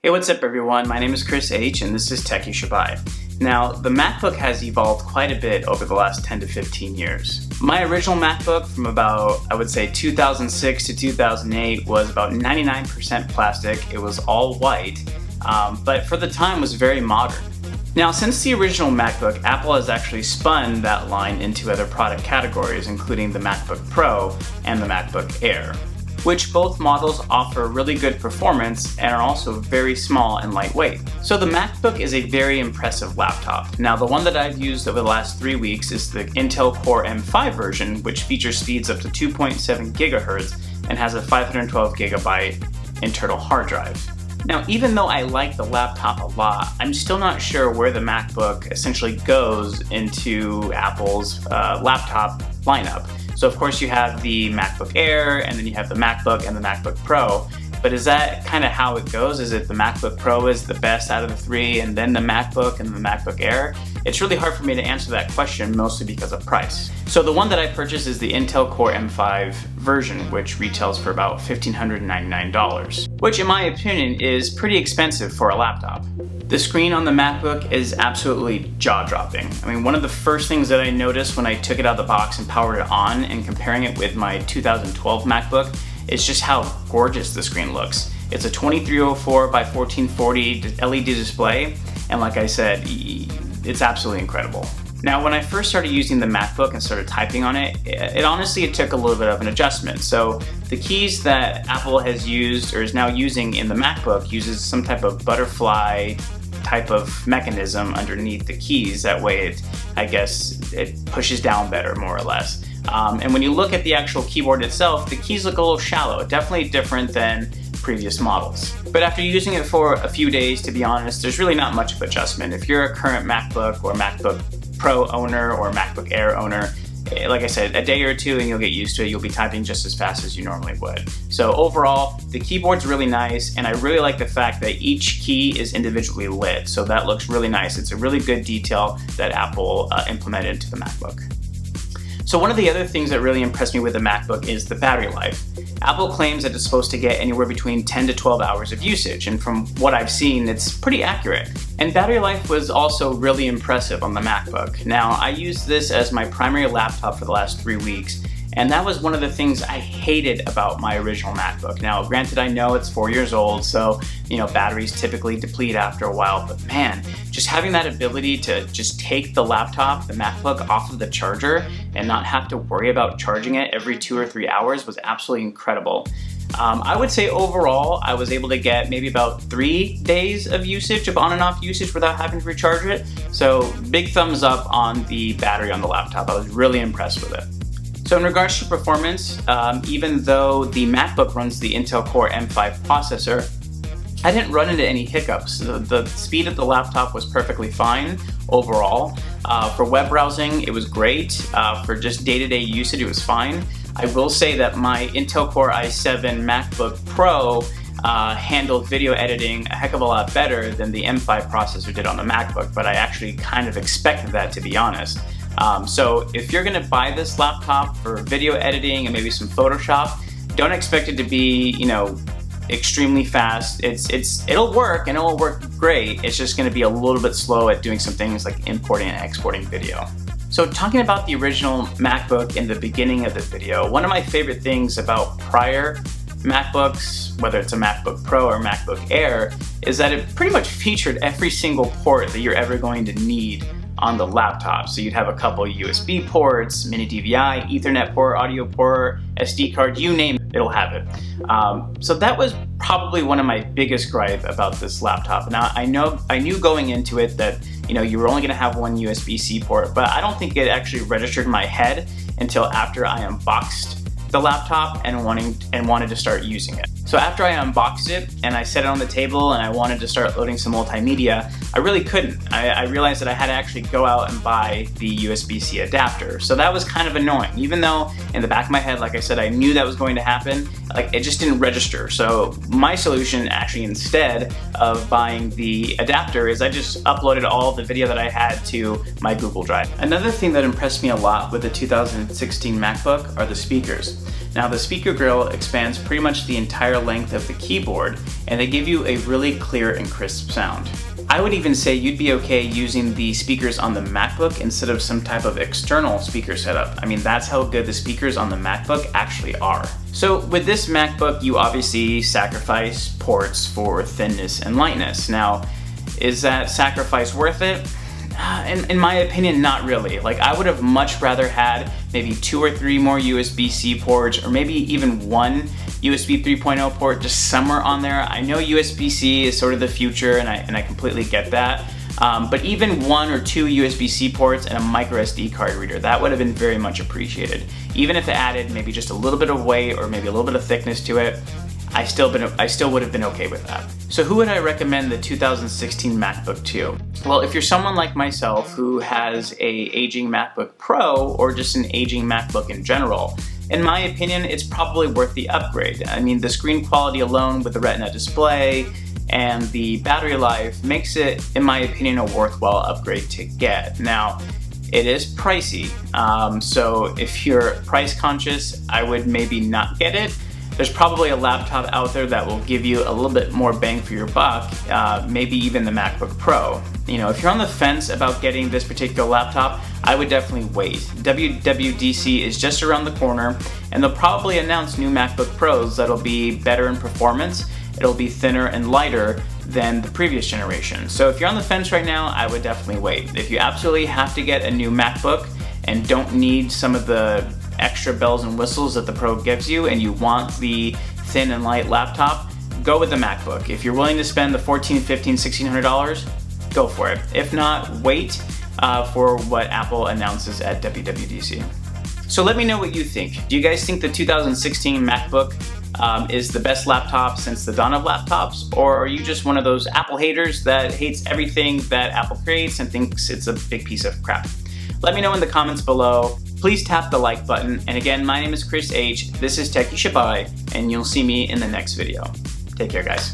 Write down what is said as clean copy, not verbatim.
Hey, what's up everyone? My name is Chris H and this is Tech You Should Buy. Now, the MacBook has evolved quite a bit over the last 10 to 15 years. My original MacBook from about, I would say 2006 to 2008 was about 99% plastic. It was all white, but for the time was very modern. Now, since the original MacBook, Apple has actually spun that line into other product categories, including the MacBook Pro and the MacBook Air, which both models offer really good performance and are also very small and lightweight. So the MacBook is a very impressive laptop. Now, the one that I've used over the last 3 weeks is the Intel Core M5 version, which features speeds up to 2.7 gigahertz and has a 512 gigabyte internal hard drive. Now, even though I like the laptop a lot, I'm still not sure where the MacBook essentially goes into Apple's laptop lineup. So of course you have the MacBook Air, and then you have the MacBook and the MacBook Pro. But is that kind of how it goes? Is it the MacBook Pro is the best out of the three, and then the MacBook and the MacBook Air? It's really hard for me to answer that question, mostly because of price. So the one that I purchased is the Intel Core M5 version, which retails for about $1,599, which in my opinion is pretty expensive for a laptop. The screen on the MacBook is absolutely jaw-dropping. I mean, one of the first things that I noticed when I took it out of the box and powered it on and comparing it with my 2012 MacBook is just how gorgeous the screen looks. It's a 2304 by 1440 LED display, and like I said, it's absolutely incredible. Now, when I first started using the MacBook and started typing on it, it took a little bit of an adjustment. So the keys that Apple has used or is now using in the MacBook uses some type of butterfly type of mechanism underneath the keys. That way it pushes down better, more or less. And when you look at the actual keyboard itself, the keys look a little shallow, definitely different than previous models. But after using it for a few days, to be honest, there's really not much of adjustment. If you're a current MacBook or MacBook Pro owner or MacBook Air owner, like I said, a day or two and you'll get used to it. You'll be typing just as fast as you normally would. So overall, the keyboard's really nice, and I really like the fact that each key is individually lit. So that looks really nice. It's a really good detail that Apple implemented into the MacBook. So one of the other things that really impressed me with the MacBook is the battery life. Apple claims that it's supposed to get anywhere between 10 to 12 hours of usage, and from what I've seen, it's pretty accurate. And battery life was also really impressive on the MacBook. Now, I used this as my primary laptop for the last 3 weeks, and that was one of the things I hated about my original MacBook. Now, granted, I know it's 4 years old, so batteries typically deplete after a while, but man, just having that ability to just take the laptop, the MacBook, off of the charger and not have to worry about charging it every 2 or 3 hours was absolutely incredible. I would say overall, I was able to get maybe about 3 days of usage, of on and off usage, without having to recharge it. So big thumbs up on the battery on the laptop. I was really impressed with it. So in regards to performance, even though the MacBook runs the Intel Core M5 processor, I didn't run into any hiccups. The speed of the laptop was perfectly fine overall. For web browsing, it was great. For just day-to-day usage, it was fine. I will say that my Intel Core i7 MacBook Pro handled video editing a heck of a lot better than the M5 processor did on the MacBook, but I actually kind of expected that, to be honest. So if you're gonna buy this laptop for video editing and maybe some Photoshop, don't expect it to be, extremely fast. It'll work, and it will work great. It's just gonna be a little bit slow at doing some things like importing and exporting video. So talking about the original MacBook in the beginning of the video, one of my favorite things about prior MacBooks, whether it's a MacBook Pro or MacBook Air, is that it pretty much featured every single port that you're ever going to need on the laptop. So you'd have a couple USB ports, mini DVI, Ethernet port, audio port, SD card, you name it, it'll have it. So that was probably one of my biggest gripe about this laptop. Now I knew going into it that you were only gonna have one USB-C port, but I don't think it actually registered in my head until after I unboxed the laptop and wanted to start using it. So after I unboxed it and I set it on the table and I wanted to start loading some multimedia, I really couldn't. I realized that I had to actually go out and buy the USB-C adapter. So that was kind of annoying. Even though in the back of my head, like I said, I knew that was going to happen, it just didn't register. So my solution, actually, instead of buying the adapter, is I just uploaded all the video that I had to my Google Drive. Another thing that impressed me a lot with the 2016 MacBook are the speakers. Now the speaker grill expands pretty much the entire length of the keyboard, and they give you a really clear and crisp sound. I would even say you'd be okay using the speakers on the MacBook instead of some type of external speaker setup. I mean, that's how good the speakers on the MacBook actually are. So with this MacBook, you obviously sacrifice ports for thinness and lightness. Now, is that sacrifice worth it? In my opinion, not really. Like, I would have much rather had maybe 2 or 3 more USB-C ports, or maybe even one USB 3.0 port just somewhere on there. I know USB-C is sort of the future, and I completely get that. But even 1 or 2 USB-C ports and a micro SD card reader, that would have been very much appreciated. Even if it added maybe just a little bit of weight or maybe a little bit of thickness to it, I still would have been okay with that. So who would I recommend the 2016 MacBook to? Well, if you're someone like myself who has a aging MacBook Pro or just an aging MacBook in general, in my opinion, it's probably worth the upgrade. I mean, the screen quality alone with the Retina display and the battery life makes it, in my opinion, a worthwhile upgrade to get. Now, it is pricey, so if you're price conscious, I would maybe not get it. There's probably a laptop out there that will give you a little bit more bang for your buck, maybe even the MacBook Pro. You know, if you're on the fence about getting this particular laptop, I would definitely wait. WWDC is just around the corner, and they'll probably announce new MacBook Pros that'll be better in performance. It'll be thinner and lighter than the previous generation. So if you're on the fence right now, I would definitely wait. If you absolutely have to get a new MacBook and don't need some of the extra bells and whistles that the Pro gives you, and you want the thin and light laptop, go with the MacBook. If you're willing to spend the $1,400, $1,500, $1,600, go for it. If not, wait for what Apple announces at WWDC. So let me know what you think. Do you guys think the 2016 MacBook is the best laptop since the dawn of laptops? Or are you just one of those Apple haters that hates everything that Apple creates and thinks it's a big piece of crap? Let me know in the comments below. Please tap the like button. And again, my name is Chris H. This is Techie Shabai, and you'll see me in the next video. Take care, guys.